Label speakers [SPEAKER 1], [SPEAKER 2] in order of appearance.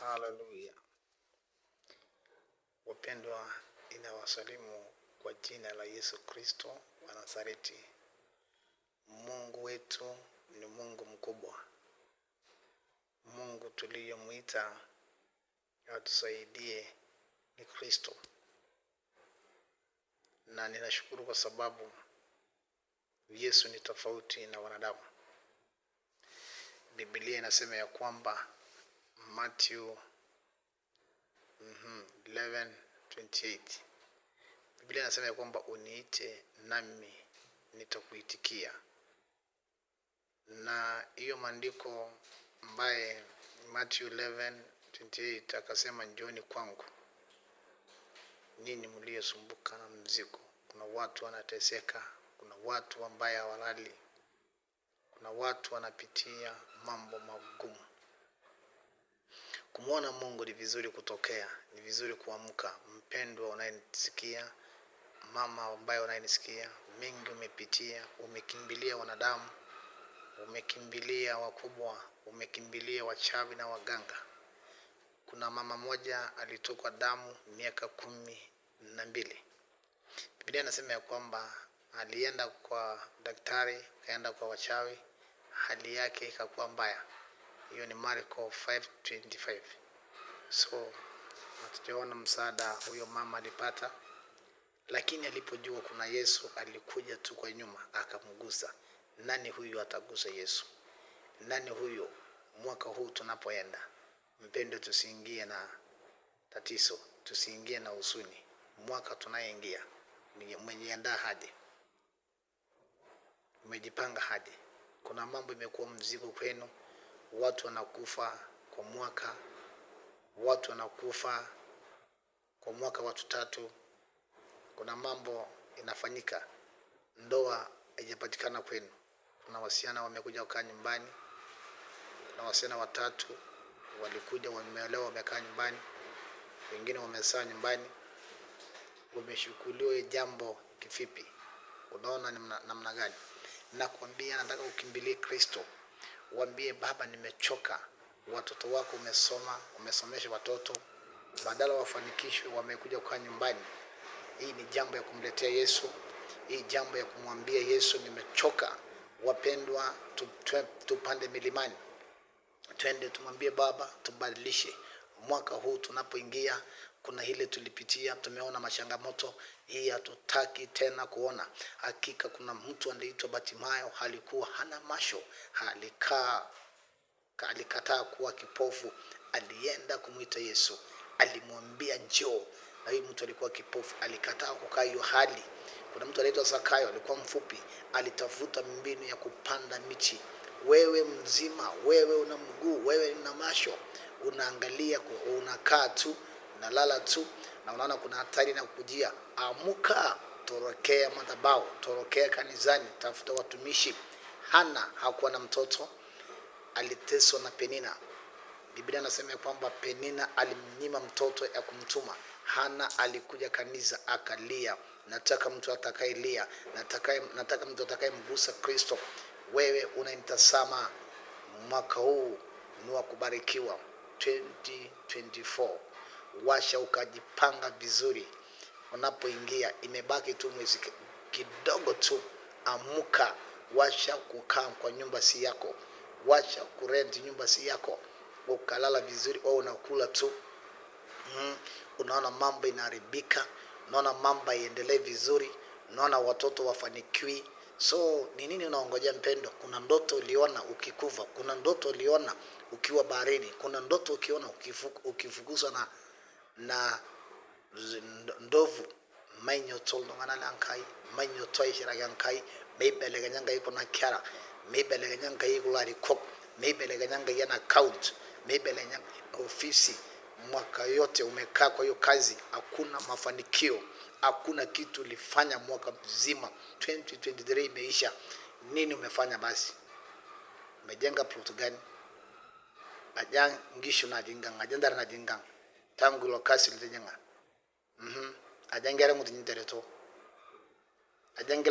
[SPEAKER 1] Haleluya. Wapendwa, inawasalimu kwa jina la Yesu Kristo wa Nazareti. Mungu wetu ni Mungu mkubwa. Mungu tuliyemuita atusaidie ni Kristo. Na ninashukuru kwa sababu Yesu ni tofauti na wanadamu. Biblia inasema ya kwamba Matthew 11:28. Biblia inasema ya kwamba uniite nami nitakuitikia. Na hiyo maandiko ambaye Matthew 11:28 akasema njooni kwangu ninyi mliosumbuka na mzigo. Kuna watu wanateseka, kuna watu ambao hawalali, kuna watu wanapitia mambo magumu. Kumuona Mungu ni vizuri kutokea, ni vizuri kuamka. Mpendwa unayenisikia, mama ambaye unayenisikia, mengi umepitia, umekimbilia wanadamu, umekimbilia wakubwa, umekimbilia wachawi na waganga. Kuna mama moja alitokwa damu miaka 12. Biblia inasema ya kwamba alienda kwa daktari, kaenda kwa wachawi, hali yake ikakuwa mbaya. Hiyo ni Marko 5:25. So hatujaona msaada huyo mama alipata, lakini alipojua kuna Yesu alikuja tu kwa nyuma akamgusa. Nani huyu atagusa Yesu? Nani huyo? Mwaka huu tunapoenda, mpendo, tusiingie na tatizo, tusiingie na huzuni. Mwaka tunayoingia umejiandaa hadi, umejipanga hadi. Kuna mambo imekuwa mzigo kwenu, watu wanakufa kwa mwaka, watu wanakufa kwa mwaka watu 3. Kuna mambo inafanyika, ndoa haijapatikana kwenu. Kuna wasichana wamekuja kukaa nyumbani, kuna wasichana 3 walikuja wameolewa wamekaa nyumbani, wengine wamezaa nyumbani. Umeshukuliwa jambo kifipi, unaona namna gani? Nakwambia nataka ukimbilie Kristo. Waambie Baba, nimechoka. Watoto wako umesomesha watoto, badala wafanikishwe wamekuja kwa nyumbani. Hii ni jambo ya kumletea Yesu. Hii jambo ya kumwambia Yesu nimechoka. Wapendwa, tupande milimani, twende tumwambie Baba tubadilishe. Mwaka huu tunapoingia, kuna ile tulipitia, tumeona machangamoto, hii hatutaki tena kuona. Hakika kuna mtu anaitwa Batimayo, alikuwa hana macho, alikataa kuwa kipofu. Alienda kumuita Yesu, alimwambia njoo, na huyu mtu alikuwa kipofu, alikataa kukaa hiyo hali. Kuna mtu anaitwa Zakayo, alikuwa mfupi, alitafuta mbinu ya kupanda miti. Wewe mzima, wewe una mguu, wewe una macho, unaangalia, unakaa tu, unalala tu, na unaona kuna hatari na kukujia. Amuka, torokea madhabahu, torokea kanisani, tafuta watumishi. Hana hakuwa na mtoto, aliteswa na Penina. Biblia inasema kwamba Penina alimnyima mtoto ya kumtuma. Hana alikuja kanisa akalia. Nataka mtu atakayelia, nataka mtu atakayemgusa Kristo. Wewe unanitazama, mwaka huu ni wa kubarikiwa 2024. Washa ukajipanga vizuri. Unapoingia, imebaki tu mwezi kidogo tu. Amuka, washa kukaa kwa nyumba si yako, washa kurenti nyumba si yako, ukalala vizuri au unakula tu. Unaona mambo inaharibika, unaona mambo iendelee vizuri, unaona watoto wafanikiwi. So ni nini unaongojea mpendo? Kuna ndoto uliona ukikufa, kuna ndoto uliona ukiwa baharini, kuna ndoto ukiona ukifukuzwa na ndovu. Mainyo tolno ngana lankai, mainyo toy shiragankai, maybe leganyanga iko na kyara, maybe leganyanga iko lari kok, maybe leganyanga yana account, maybe leganyanga ofisi. Mwaka yote umekaa kwa hiyo kazi, hakuna mafanikio, hakuna kitu ulifanya mwaka mzima. 2023 imeisha. Nini umefanya basi? Umejenga plot gani? Ajang ngisho na jingang, ajandara na jingang. Tangu lokasi lijenga. Ajangera mutinyi tereto. Ajangera